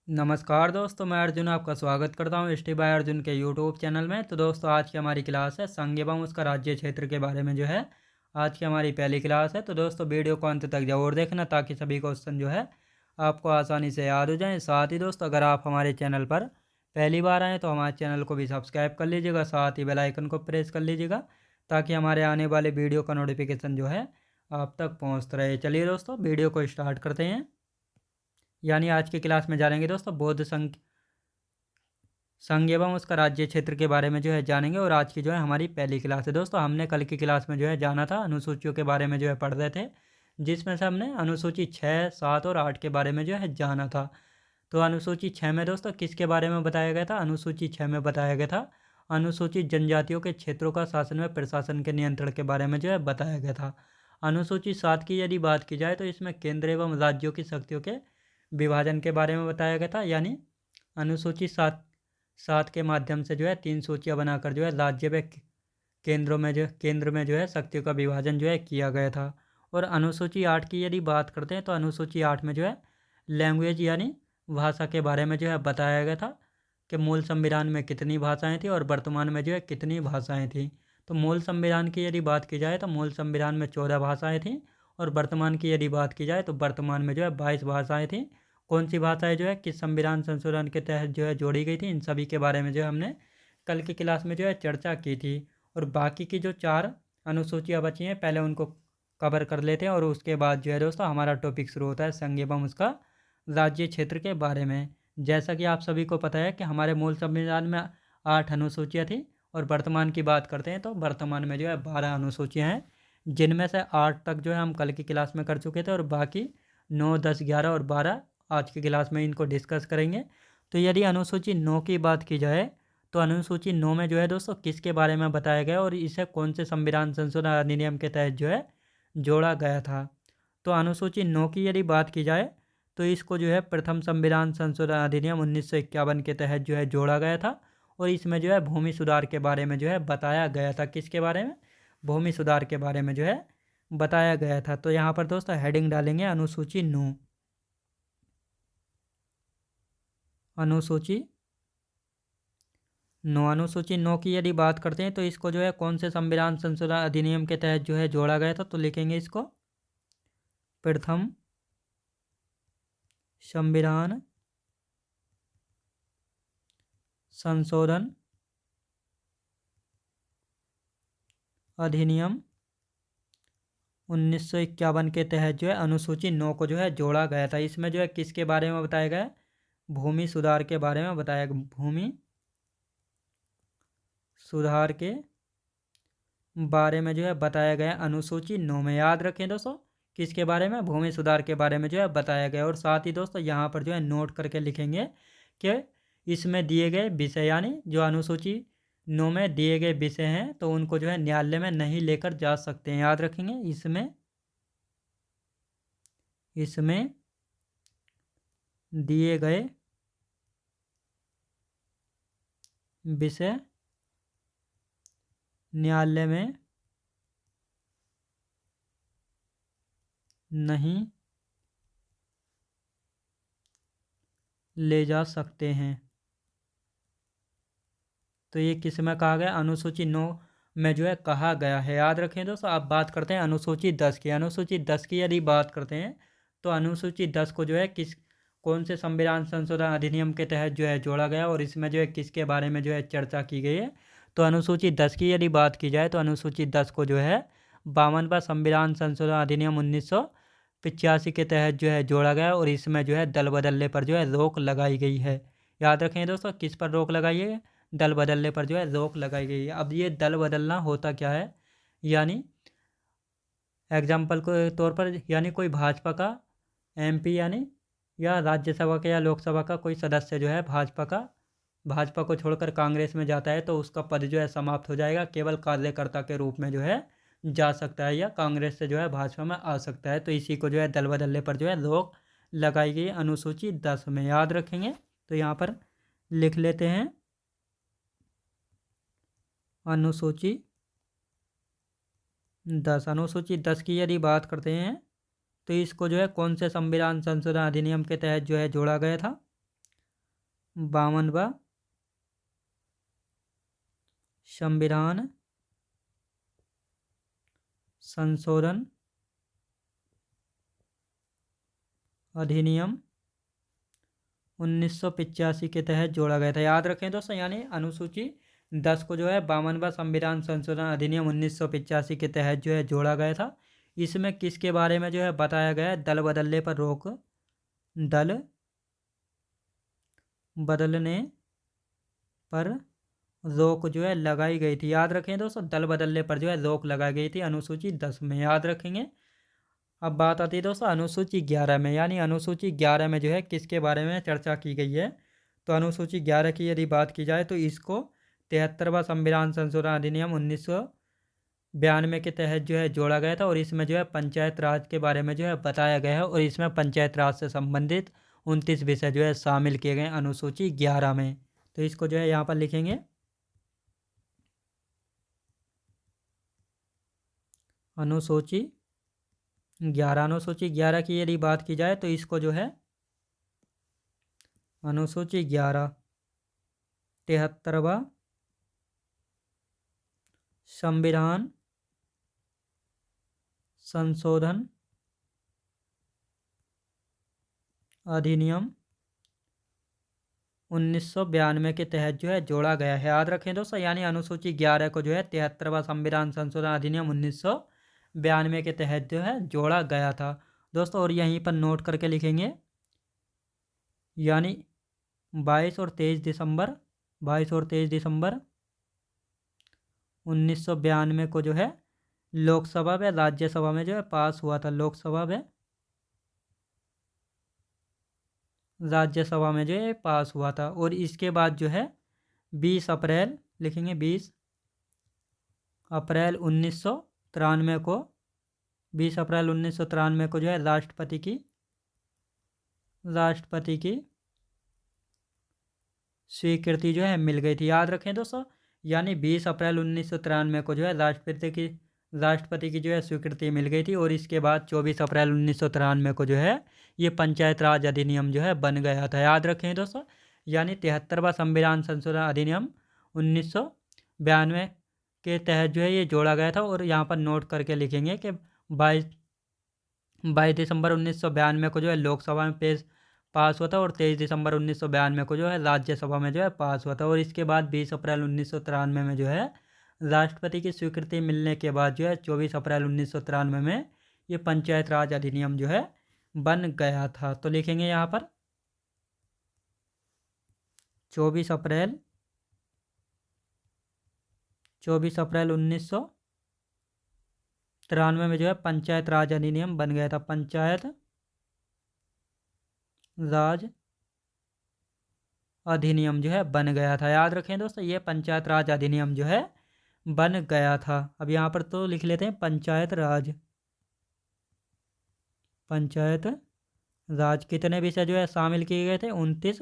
नमस्कार दोस्तों, मैं अर्जुन आपका स्वागत करता हूँ एस टी बाय अर्जुन के यूट्यूब चैनल में। तो दोस्तों, आज की हमारी क्लास है संघ एवं उसका राज्य क्षेत्र के बारे में जो है आज की हमारी पहली क्लास है। तो दोस्तों, वीडियो को अंत तक जरूर देखना ताकि सभी क्वेश्चन जो है आपको आसानी से याद हो जाएं। साथ ही दोस्तों, अगर आप हमारे चैनल पर पहली बार आएँ तो हमारे चैनल को भी सब्सक्राइब कर लीजिएगा, साथ ही बेल आइकन को प्रेस कर लीजिएगा ताकि हमारे आने वाले वीडियो का नोटिफिकेशन जो है आप तक पहुँचता रहे। चलिए दोस्तों, वीडियो को स्टार्ट करते हैं। यानी आज की क्लास में जानेंगे दोस्तों बौद्ध संघ एवं उसका राज्य क्षेत्र के बारे में जो है जानेंगे। और आज की जो है हमारी पहली क्लास है दोस्तों। हमने कल की क्लास में जो है जाना था, अनुसूचियों के बारे में जो है पढ़ रहे थे, जिसमें से हमने अनुसूची 6, 7 और 8 के बारे में जो है जाना था। तो अनुसूची 6 में दोस्तों किसके बारे में बताया गया था? अनुसूची 6 में बताया गया था अनुसूचित जनजातियों के क्षेत्रों का शासन व प्रशासन के नियंत्रण के बारे में जो है बताया गया था। अनुसूची 7 की यदि बात की जाए तो इसमें केंद्र एवं राज्यों की शक्तियों के विभाजन के बारे में बताया गया था। यानी अनुसूची 7 के माध्यम से जो है 3 सूचियाँ बनाकर जो है राज्य व केंद्र में जो है शक्तियों का विभाजन जो है किया गया था। और अनुसूची 8 की यदि बात करते हैं तो अनुसूची 8 में जो है लैंग्वेज यानी भाषा के बारे में जो है बताया गया था कि मूल संविधान में कितनी भाषाएं थी और वर्तमान में जो है कितनी भाषाएं थी। तो मूल संविधान की यदि बात की जाए तो मूल संविधान में 14 भाषाएं थीं, और वर्तमान की यदि बात की जाए तो वर्तमान में जो है 22 भाषाएं थीं। कौन सी भाषाएं जो है किस संविधान संशोधन के तहत जो है जोड़ी गई थी, इन सभी के बारे में जो है हमने कल की क्लास में जो है चर्चा की थी। और बाकी की जो 4 अनुसूचियाँ बची हैं, पहले उनको कवर कर लेते हैं और उसके बाद जो है दोस्तों हमारा टॉपिक शुरू होता है संघ एवं उसका राज्य क्षेत्र के बारे में। जैसा कि आप सभी को पता है कि हमारे मूल संविधान में 8 अनुसूचियाँ थी, और वर्तमान की बात करते हैं तो वर्तमान में जो है 12 अनुसूचियाँ हैं, जिनमें से 8 तक जो है हम कल की क्लास में कर चुके थे, और बाकी 9, 10, 11 और 12 आज की क्लास में इनको डिस्कस करेंगे। तो यदि अनुसूची 9 की बात की जाए तो अनुसूची 9 में जो है दोस्तों किसके बारे में बताया गया और इसे कौन से संविधान संशोधन अधिनियम के तहत जो है जोड़ा गया था। तो अनुसूची 9 की यदि बात की जाए तो इसको जो है प्रथम संविधान संशोधन अधिनियम 1951 के तहत जो है जोड़ा गया था। और इसमें जो है भूमि सुधार के बारे में जो है बताया गया था। किसके बारे में? भूमि सुधार के बारे में जो है बताया गया था। तो यहाँ पर दोस्तों हेडिंग डालेंगे अनुसूची 9। अनुसूची 9 की यदि बात करते हैं तो इसको जो है कौन से संविधान संशोधन अधिनियम के तहत जो है जोड़ा गया था? तो लिखेंगे इसको प्रथम संविधान संशोधन अधिनियम 1951 के तहत जो है अनुसूची 9 को जो है जोड़ा गया था। इसमें जो है किसके बारे में बताया गया? भूमि सुधार के बारे में बताया गया। भूमि सुधार के बारे में जो है बताया गया अनुसूची 9 में। याद रखें दोस्तों, किसके बारे में? भूमि सुधार के बारे में जो है बताया गया। और साथ ही दोस्तों यहाँ पर जो है नोट करके लिखेंगे कि इसमें दिए गए विषय, यानी जो अनुसूची 9 में दिए गए विषय हैं तो उनको जो है न्यायालय में नहीं लेकर जा सकते हैं। याद रखेंगे, इसमें दिए गए विषय न्यायालय में नहीं ले जा सकते हैं। तो ये किस में कहा गया? अनुसूची 9 में जो है कहा गया है। याद रखें दोस्तों। अब बात करते हैं अनुसूची 10 की। अनुसूची 10 की यदि बात करते हैं तो अनुसूची 10 को जो है कौन से संविधान संशोधन अधिनियम के तहत जो है जोड़ा गया और इसमें जो है किसके बारे में जो है चर्चा की गई है? तो अनुसूची 10 की यदि बात की जाए तो अनुसूची 10 को जो है 52वां संविधान संशोधन अधिनियम 1985 के तहत जो है जोड़ा गया, और इसमें जो है दल बदलने पर जो है रोक लगाई गई है। याद रखें दोस्तों, किस पर रोक लगाई है? दल बदलने पर जो है रोक लगाई गई है। अब ये दल बदलना होता क्या है? यानी एग्जाम्पल के तौर पर, यानी कोई भाजपा का एमपी यानी या राज्यसभा का या लोकसभा का कोई सदस्य जो है भाजपा को छोड़कर कांग्रेस में जाता है तो उसका पद जो है समाप्त हो जाएगा। केवल कार्यकर्ता के रूप में जो है जा सकता है या कांग्रेस से जो है भाजपा में आ सकता है। तो इसी को जो है दल बदलने पर जो है रोक लगाई गई अनुसूची 10 में। याद रखेंगे। तो यहाँ पर लिख लेते हैं अनुसूची 10। अनुसूची 10 की यदि बात करते हैं तो इसको जो है कौन से संविधान संशोधन अधिनियम के तहत जो है जोड़ा गया था? 52वां संविधान संशोधन अधिनियम 1985 के तहत जोड़ा गया था। याद रखें दोस्तों, यानी अनुसूची 10 को जो है 52वां संविधान संशोधन अधिनियम 1985 के तहत जो है जोड़ा गया था। इसमें किसके बारे में जो है बताया गया है? दल बदलने पर रोक, दल बदलने पर रोक जो है लगाई गई थी। याद रखें दोस्तों, दल बदलने पर जो है रोक लगाई गई थी अनुसूची 10 में। याद रखेंगे। अब बात आती है दोस्तों अनुसूची 11 में, यानी अनुसूची 11 में जो है किसके बारे में चर्चा की गई है? तो अनुसूची 11 की यदि बात की जाए तो इसको 73वां संविधान संशोधन अधिनियम 1992 के तहत जो है जोड़ा गया था, और इसमें जो है पंचायत राज के बारे में जो है बताया गया है, और इसमें पंचायत राज से संबंधित 29 विषय जो है शामिल किए गए अनुसूची 11 में। तो इसको जो है यहाँ पर लिखेंगे अनुसूची 11। अनुसूची 11 की यदि बात की जाए तो इसको जो है अनुसूची 11 73वां संविधान संशोधन अधिनियम 1992 के तहत जो है जोड़ा गया है। याद रखें दोस्तों, यानी अनुसूची 11 को जो है 73वां संविधान संशोधन अधिनियम 1992 के तहत जो है जोड़ा गया था दोस्तों। और यहीं पर नोट करके लिखेंगे, यानी 22 और 23 दिसंबर 1992 को जो है लोकसभा में, राज्यसभा में जो है पास हुआ था। लोकसभा में, राज्यसभा में जो है पास हुआ था। और इसके बाद जो है 20 अप्रैल लिखेंगे, 20 अप्रैल 1993 को 20 अप्रैल 1993 को जो है राष्ट्रपति की स्वीकृति जो है मिल गई थी। याद रखें दोस्तों, यानी 20 अप्रैल 1993 को जो है राष्ट्रपति की जो है स्वीकृति मिल गई थी, और इसके बाद 24 अप्रैल 1993 को जो है ये पंचायत राज अधिनियम जो है बन गया था। याद रखें दोस्तों, यानी 73वां संविधान संशोधन अधिनियम 1992 के तहत जो है ये जोड़ा गया था। और यहाँ पर नोट करके लिखेंगे कि 22 दिसंबर 1992 को जो है लोकसभा में पास हुआ था, और 23 दिसंबर 1992 को जो है राज्यसभा में जो है पास हुआ था। और इसके बाद 20 अप्रैल 1993 में जो है राष्ट्रपति की स्वीकृति मिलने के बाद जो है 24 अप्रैल 1993 में ये पंचायत राज अधिनियम जो है बन गया था। तो लिखेंगे यहाँ पर 24 अप्रैल 1993 में जो है पंचायत राज अधिनियम बन गया था। पंचायत राज अधिनियम जो है बन गया था। याद रखें दोस्तों, ये पंचायत राज अधिनियम जो है बन गया था। अब यहाँ पर तो लिख लेते हैं पंचायत राज कितने विषय जो है शामिल किए गए थे? 29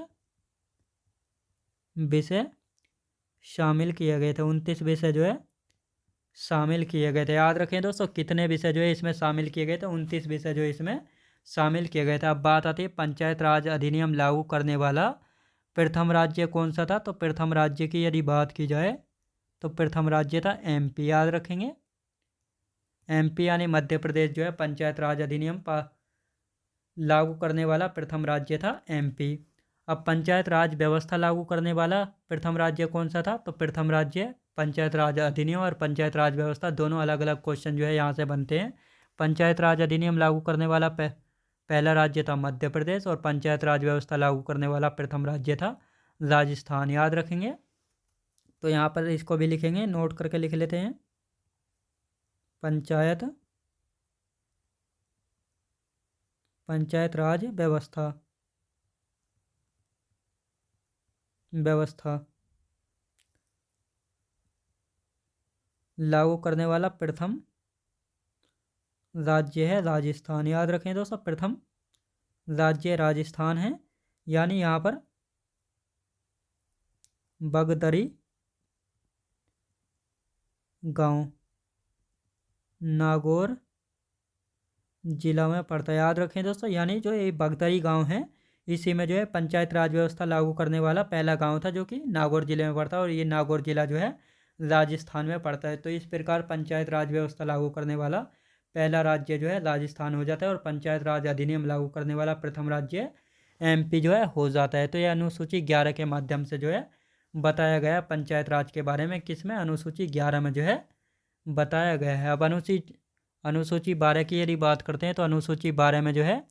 विषय शामिल किए गए थे। 29 विषय जो है शामिल किए गए थे। याद रखें दोस्तों, कितने विषय जो है इसमें शामिल किए गए थे? 29 विषय जो है इसमें शामिल किए गए थे। अब बात आती है पंचायत राज अधिनियम लागू करने वाला प्रथम राज्य कौन सा था? तो प्रथम राज्य की यदि बात की जाए तो प्रथम राज्य था एमपी। याद रखेंगे, एमपी यानी मध्य प्रदेश जो है पंचायत राज अधिनियम लागू करने वाला प्रथम राज्य था एमपी। अब पंचायत राज व्यवस्था लागू करने वाला प्रथम राज्य कौन सा था? तो प्रथम राज्य पंचायत राज अधिनियम और पंचायत राज व्यवस्था दोनों अलग अलग क्वेश्चन जो है यहाँ से बनते हैं। पंचायत राज अधिनियम लागू करने वाला पहला राज्य था मध्य प्रदेश, और पंचायत राज व्यवस्था लागू करने वाला प्रथम राज्य था राजस्थान। याद रखेंगे। तो यहाँ पर इसको भी लिखेंगे, नोट करके लिख लेते हैं। पंचायत राज व्यवस्था लागू करने वाला प्रथम राज्य है राजस्थान। याद रखें दोस्तों, प्रथम राज्य राजस्थान है। यानी यहाँ पर बगदरी गांव नागौर जिला में पड़ता है। याद रखें दोस्तों, यानी जो ये बगदरी गांव है इसी में जो है पंचायत राज व्यवस्था लागू करने वाला पहला गांव था, जो कि नागौर जिले में पड़ता है, और ये नागौर जिला जो है राजस्थान में पड़ता है। तो इस प्रकार पंचायत राज व्यवस्था लागू करने वाला पहला राज्य जो है राजस्थान हो जाता है, और पंचायत राज अधिनियम लागू करने वाला प्रथम राज्य एमपी जो है हो जाता है। तो यह अनुसूची 11 के माध्यम से जो है बताया गया पंचायत राज के बारे में, किसमें, अनुसूची 11 में जो है बताया गया है। अब अनुसूची 12 की यदि बात करते हैं, तो अनुसूची 12 में जो है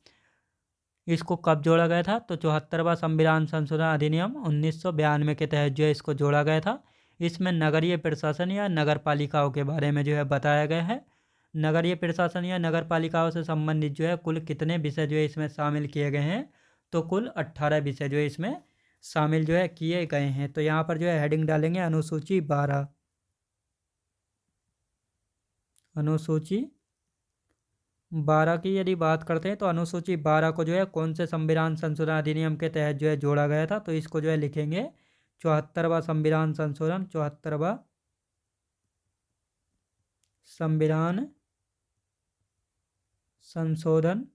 इसको कब जोड़ा गया था, तो 74वां संविधान संशोधन अधिनियम 1992 के तहत जो है इसको जोड़ा गया था। इसमें नगरीय प्रशासन या नगर पालिकाओं के बारे में जो है बताया गया है। नगरीय प्रशासन या नगर पालिकाओं से संबंधित जो है कुल कितने विषय जो है इसमें शामिल किए गए हैं, तो कुल 18 विषय जो है इसमें शामिल जो है किए गए हैं। तो यहाँ पर जो है हेडिंग डालेंगे अनुसूची 12। अनुसूची 12 की यदि बात करते हैं, तो अनुसूची 12 को जो है कौन से संविधान संशोधन अधिनियम के तहत जो है जोड़ा गया था, तो इसको जो है लिखेंगे 74वां संविधान संशोधन, 74वां संविधान संशोधन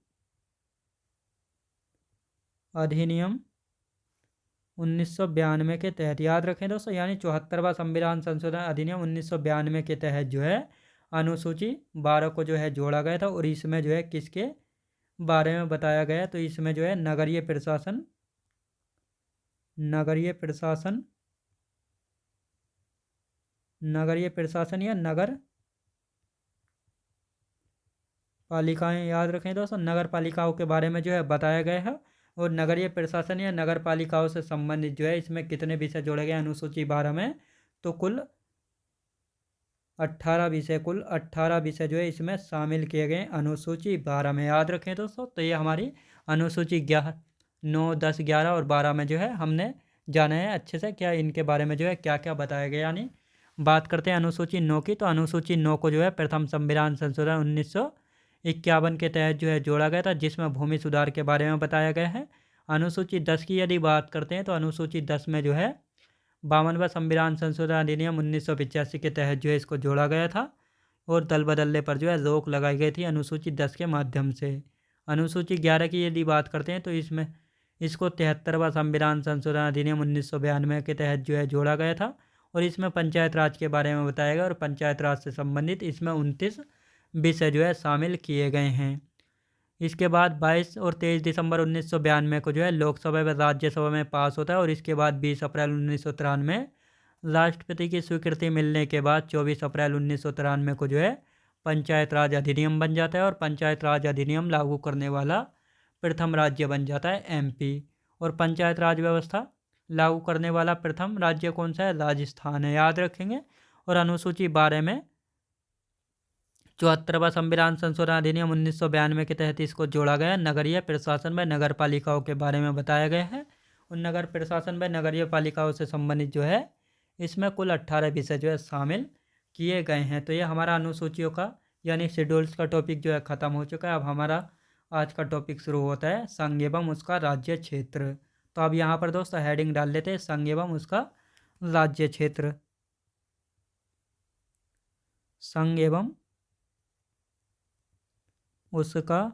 अधिनियम 1992 के तहत। याद रखें दोस्तों, यानी 74वां संविधान संशोधन अधिनियम 1992 के तहत जो है अनुसूची 12 को जो है जोड़ा गया था, और इसमें जो है किसके बारे में बताया गया, तो इसमें जो है नगरीय प्रशासन या नगर पालिकाएं, याद रखें दोस्तों, नगर पालिकाओं के बारे में जो है बताया गया है। और नगरीय प्रशासन या नगर पालिकाओं से संबंधित जो है इसमें कितने विषय जोड़े गए अनुसूची 12 में, तो कुल 18 विषय जो है इसमें शामिल किए गए अनुसूची 12 में। याद रखें दोस्तों, तो ये हमारी अनुसूची 9, 10, 11 और 12 में जो है हमने जाना है अच्छे से क्या इनके बारे में जो है क्या क्या बताया गया। यानी बात करते हैं अनुसूची 9 की, तो अनुसूची 9 को जो है प्रथम संविधान संशोधन 1951 के तहत जो है जोड़ा गया था, जिसमें भूमि सुधार के बारे में बताया गया है। अनुसूची 10 की यदि बात करते हैं, तो अनुसूची 10 में जो है 52वां संविधान संशोधन अधिनियम 1985 के तहत जो है इसको जोड़ा गया था, और दल बदलने पर जो है रोक लगाई गई थी अनुसूची 10 के माध्यम से। अनुसूची 11 की यदि बात करते हैं, तो इसमें इसको 73वां संविधान संशोधन अधिनियम 1992 के तहत जो है जोड़ा गया था, और इसमें पंचायत राज के बारे में बताया गया, और पंचायत राज से संबंधित इसमें 29 विषय जो है शामिल किए गए हैं। इसके बाद 22 और 23 दिसंबर 1992 को जो है लोकसभा व राज्यसभा में पास होता है, और इसके बाद 20 अप्रैल 1993 राष्ट्रपति की स्वीकृति मिलने के बाद 24 अप्रैल 1993 को जो है पंचायत राज अधिनियम बन जाता है, और पंचायत राज अधिनियम लागू करने वाला प्रथम राज्य बन जाता है एमपी। और पंचायत राज व्यवस्था लागू करने वाला प्रथम राज्य कौन सा है, राजस्थान है, याद रखेंगे। और अनुसूची 12 में 74वां संविधान संशोधन अधिनियम 1992 के तहत इसको जोड़ा गया। नगरीय प्रशासन व नगर पालिकाओं के बारे में बताया गया है, और नगर प्रशासन व नगरीय पालिकाओं से संबंधित जो है इसमें कुल 18 विषय जो है शामिल किए गए हैं। तो ये हमारा अनुसूचियों का यानी शेड्यूल्स का टॉपिक जो है ख़त्म हो चुका है। अब हमारा आज का टॉपिक शुरू होता है संघ एवं उसका राज्य क्षेत्र। तो अब यहाँ पर दोस्तों हेडिंग डाल लेते हैं संघ एवं उसका राज्य क्षेत्र। संघ एवं उसका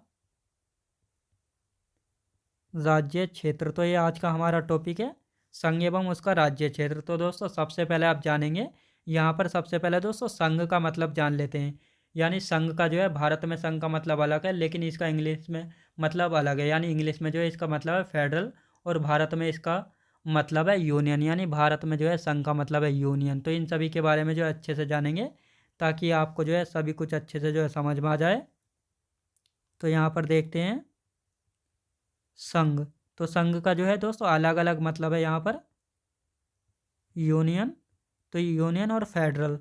राज्य क्षेत्र, तो ये आज का हमारा टॉपिक है संघ एवं उसका राज्य क्षेत्र। तो दोस्तों सबसे पहले आप जानेंगे यहाँ पर, सबसे पहले दोस्तों संघ का मतलब जान लेते हैं। यानी संघ का जो है भारत में संघ का मतलब अलग है, लेकिन इसका इंग्लिश में मतलब अलग है। यानी इंग्लिश में जो है इसका मतलब है फेडरल, और भारत में इसका मतलब है यूनियन। यानी भारत में जो है संघ का मतलब है यूनियन। तो इन सभी के बारे में जो है अच्छे से जानेंगे, ताकि आपको जो है सभी कुछ अच्छे से जो है समझ में आ जाए। तो यहाँ पर देखते हैं संघ। तो संघ का जो है दोस्तों अलग अलग मतलब है यहाँ पर, यूनियन, तो यूनियन और फेडरल,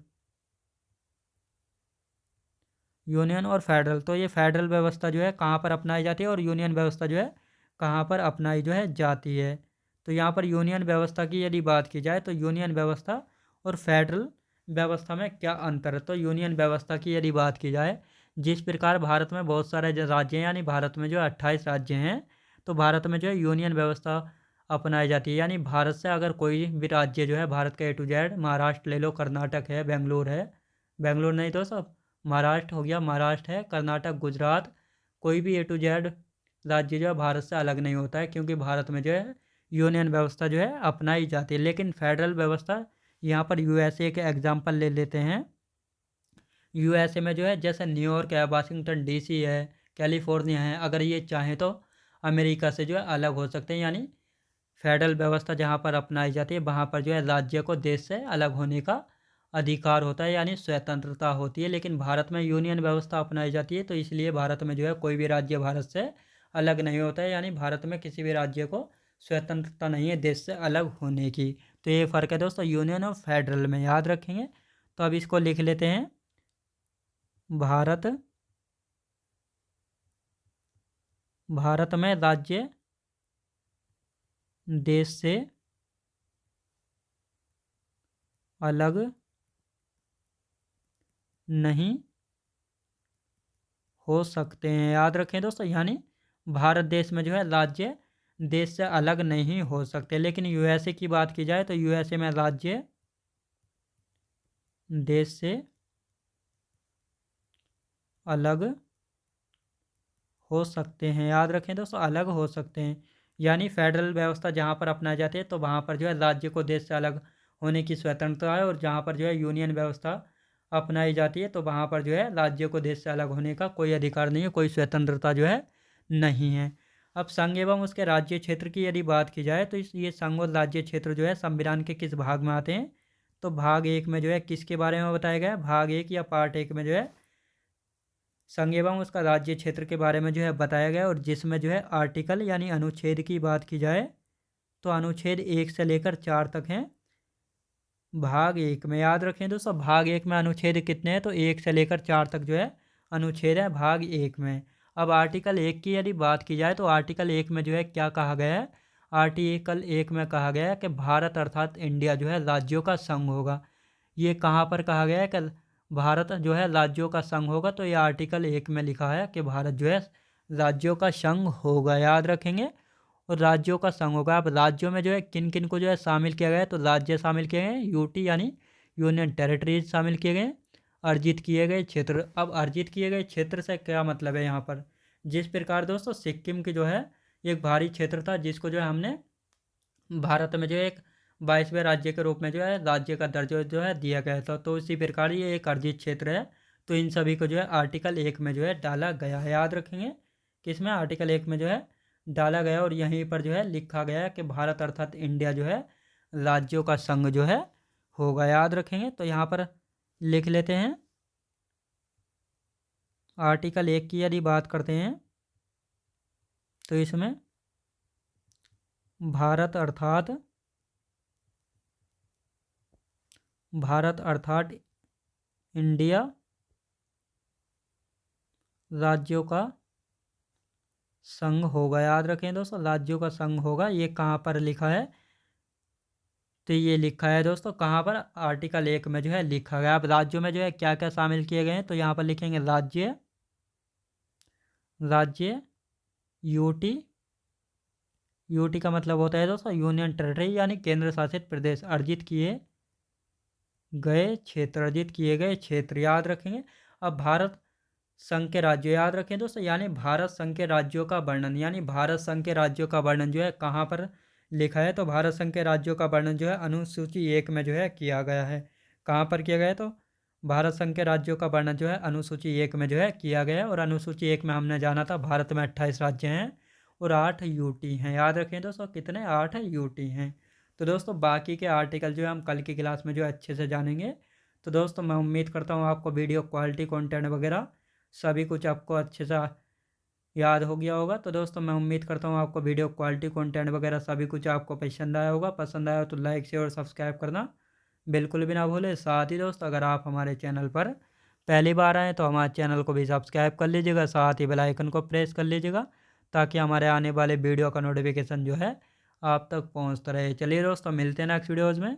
यूनियन और फेडरल। तो ये फेडरल व्यवस्था जो है कहाँ पर अपनाई जाती है, और यूनियन व्यवस्था जो है कहाँ पर अपनाई जो है जाती है। तो यहाँ पर यूनियन व्यवस्था की यदि बात की जाए, तो यूनियन व्यवस्था और फेडरल व्यवस्था में क्या अंतर है। तो यूनियन व्यवस्था की यदि बात की जाए, जिस प्रकार भारत में बहुत सारे राज्य हैं, यानी भारत में जो 28 राज्य हैं, तो भारत में जो है यूनियन व्यवस्था अपनाई जाती है। यानी भारत से अगर कोई भी राज्य जो है भारत का A to Z, महाराष्ट्र ले लो, कर्नाटक है, बेंगलोर नहीं तो सब महाराष्ट्र हो गया, महाराष्ट्र है, कर्नाटक, गुजरात, कोई भी A to Z राज्य जो है भारत से अलग नहीं होता है, क्योंकि भारत में जो है यूनियन व्यवस्था जो है अपनाई जाती है। लेकिन फेडरल व्यवस्था, यहाँ पर यूएसए के एग्जाम्पल ले लेते हैं। यूएसए में जो है जैसे न्यूयॉर्क है, वाशिंगटन डीसी है, कैलिफोर्निया है, अगर ये चाहें तो अमेरिका से जो है अलग हो सकते हैं। यानी फेडरल व्यवस्था जहाँ पर अपनाई जाती है वहाँ पर जो है राज्य को देश से अलग होने का अधिकार होता है, यानी स्वतंत्रता होती है। लेकिन भारत में यूनियन व्यवस्था अपनाई जाती है, तो इसलिए भारत में जो है कोई भी राज्य भारत से अलग नहीं होता है। यानी भारत में किसी भी राज्य को स्वतंत्रता नहीं है देश से अलग होने की। तो ये फ़र्क है दोस्तों यूनियन और फेडरल में, याद रखेंगे। तो अब इसको लिख लेते हैं। भारत भारत में राज्य देश से अलग नहीं हो सकते हैं, याद रखें दोस्तों। यानी भारत देश में जो है राज्य देश से अलग नहीं हो सकते। लेकिन यूएसए की बात की जाए तो यूएसए में राज्य देश से अलग हो सकते हैं, याद रखें दोस्तों, अलग हो सकते हैं। यानी फेडरल व्यवस्था जहाँ पर अपनाई जाती है तो वहाँ पर जो है राज्य को देश से अलग होने की स्वतंत्रता है, और जहाँ पर जो है यूनियन व्यवस्था अपनाई जाती है तो वहाँ पर जो है राज्य को देश से अलग होने का कोई अधिकार नहीं है, कोई स्वतंत्रता जो है नहीं है। अब संघ एवं उसके राज्य क्षेत्र की यदि बात की जाए तो ये संघ और राज्य क्षेत्र जो है संविधान के किस भाग में आते हैं? तो भाग 1 में जो है किसके बारे में बताया गया है? भाग 1 या पार्ट 1 में जो है संघ एवं उसका राज्य क्षेत्र के बारे में जो है बताया गया है। और जिसमें जो है आर्टिकल यानी अनुच्छेद की बात की जाए तो अनुच्छेद 1 से लेकर 4 तक हैं भाग 1 में, याद रखें दोस्तों। भाग 1 में अनुच्छेद कितने हैं? तो 1 से लेकर 4 तक जो है अनुच्छेद है भाग 1 में। अब आर्टिकल 1 की यदि बात की जाए तो आर्टिकल 1 में जो है क्या कहा गया है? आर्टिकल 1 में कहा गया है कि भारत अर्थात इंडिया जो है राज्यों का संघ होगा। ये कहाँ पर कहा गया है कि भारत जो है राज्यों का संघ होगा? तो ये आर्टिकल 1 में लिखा है कि भारत जो है राज्यों का संघ होगा, याद रखेंगे। और राज्यों का संघ होगा। अब राज्यों में जो है किन किन को जो है शामिल किया गया है? तो राज्य शामिल किए गए हैं, यूटी यानी यूनियन टेरिटरीज शामिल किए गए हैं, अर्जित किए गए क्षेत्र। अब अर्जित किए गए क्षेत्र से क्या मतलब है यहाँ पर? जिस प्रकार दोस्तों सिक्किम की जो है एक भारी क्षेत्र था, जिसको जो है हमने भारत में जो है एक 22वें राज्य के रूप में जो है राज्य का दर्जा जो है दिया गया था, तो इसी प्रकार ये एक अर्जित क्षेत्र है। तो इन सभी को जो है आर्टिकल 1 में जो है डाला गया है, याद रखेंगे। किसमें? आर्टिकल 1 में जो है डाला गया। और यहीं पर जो है लिखा गया है कि भारत अर्थात इंडिया जो है राज्यों का संघ जो है होगा, याद रखेंगे। तो यहाँ पर लिख लेते हैं। आर्टिकल 1 की यदि बात करते हैं तो इसमें भारत अर्थात इंडिया राज्यों का संघ होगा, याद रखें दोस्तों, राज्यों का संघ होगा। ये कहाँ पर लिखा है? तो ये लिखा है दोस्तों कहाँ पर? आर्टिकल 1 में जो है लिखा गया। अब राज्यों में जो है क्या क्या शामिल किए गए हैं? तो यहाँ पर लिखेंगे राज्य यूटी। यूटी का मतलब होता है दोस्तों यूनियन टेरिटरी यानी केंद्र शासित प्रदेश। अर्जित किए गए क्षेत्र, याद रखेंगे। अब भारत संघ के राज्य, याद रखें दोस्तों, यानी भारत संघ के राज्यों का वर्णन, यानी भारत संघ के राज्यों का वर्णन जो है कहाँ पर लिखा है? तो भारत संघ के राज्यों का वर्णन जो है अनुसूची 1 में जो है किया गया है। कहाँ पर किया गया है? तो भारत संघ के राज्यों का वर्णन जो है अनुसूची 1 में जो है किया गया है। और अनुसूची 1 में हमने जाना था भारत में 28 राज्य हैं और 8 यूटी हैं, याद रखें दोस्तों, कितने? 8 यूटी हैं। तो दोस्तों बाकी के आर्टिकल जो है हम कल की क्लास में जो है अच्छे से जानेंगे। तो दोस्तों मैं उम्मीद करता हूँ आपको वीडियो क्वालिटी कंटेंट वगैरह सभी कुछ आपको अच्छे से याद हो गया होगा। तो दोस्तों मैं उम्मीद करता हूँ आपको वीडियो क्वालिटी कंटेंट वगैरह सभी कुछ आपको पसंद आया होगा। पसंद आया तो लाइक शेयर और सब्सक्राइब करना बिल्कुल भी ना भूलें। साथ ही दोस्त अगर आप हमारे चैनल पर पहली बार आएँ तो हमारे चैनल को भी सब्सक्राइब कर लीजिएगा, साथ ही बेल आइकन को प्रेस कर लीजिएगा ताकि हमारे आने वाले वीडियो का नोटिफिकेशन जो है आप तक पहुँचता रहे। चलिए दोस्तों मिलते हैं नेक्स्ट वीडियोज़ में।